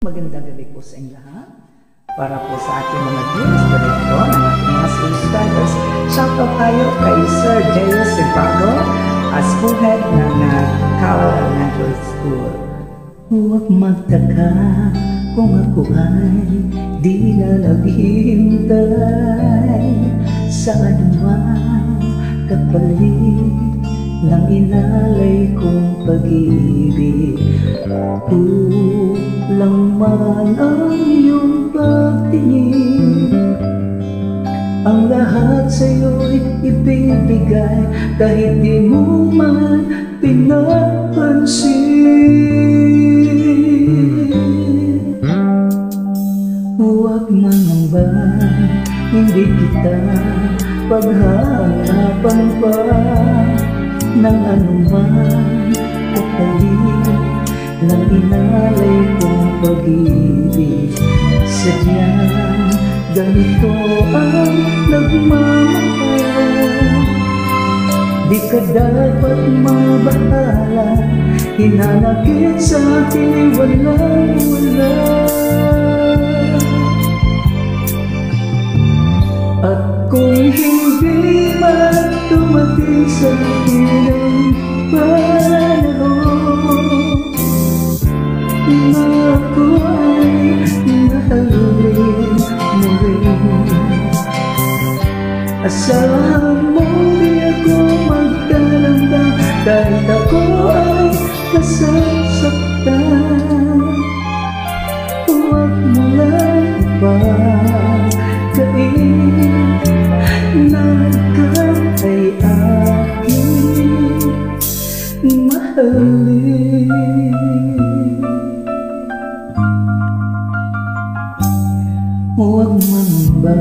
Magandang gabi po sa inyo lahat. Para po sa ating mga viewers po dito, ng ating mga subscribers, shoutout tayo kay Sir J.S. Sipago as co-head ng Cal Elementary School. Huwag magtaka kung ako ay di na naghihintay sa anuman kapalit ng inalay kong pag-ibig. Kulang man ang iyong pagtingin, ang lahat sa'yo'y ibibigay kahit di mo man pinapansin. Huwag mangamba, hindi kita paghahanapan pa ng anuman kapalit ng inalay kong pag-ibig. Sadyang ganito ang nagmamahal, di ka dapat mabahala, hinanakit sa akin walang-wala. At kung hindi man dumating sa akin ang panahon na ako ay mahalin mo rin, asahan mo di ako magkalamdam kahit ako ay nasasaktan. Huwag mo lang ipagkain na ikaw ay aking mahalin. Huwag mangamba,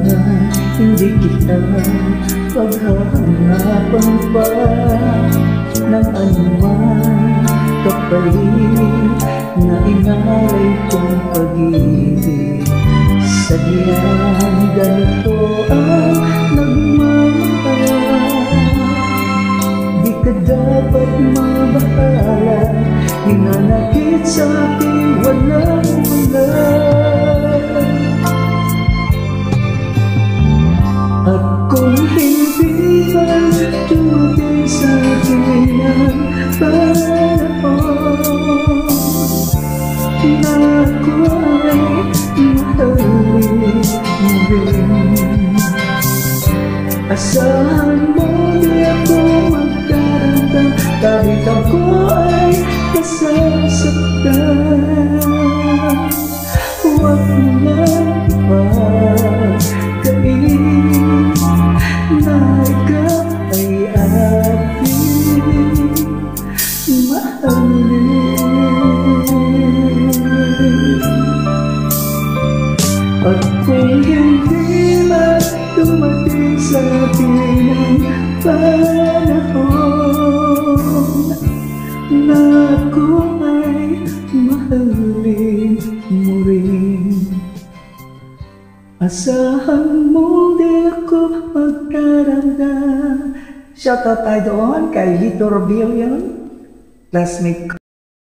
hindi kita paghahanapan pa ng anuman kapalit na inalay kong pag-ibig. Sadyang ganito ang nagmamahal, di ka dapat mabahala, hinanakit sa akin walang-wala. At kung hindi man dumating sa akin ang panahon na ako ay mahalin mo rin, asahan mo di ako magkaramdam kahit ako ay nasasaktan. Huwag mo lang ipagkain na ikaw ay aking mahalin. At kung hindi man dumating sa atin ang panahon na ako ay mahalin mo rin, asahan mo di ako magkaramdam. Shoutout tayo doon kay Lito Rebellion, classmate ko.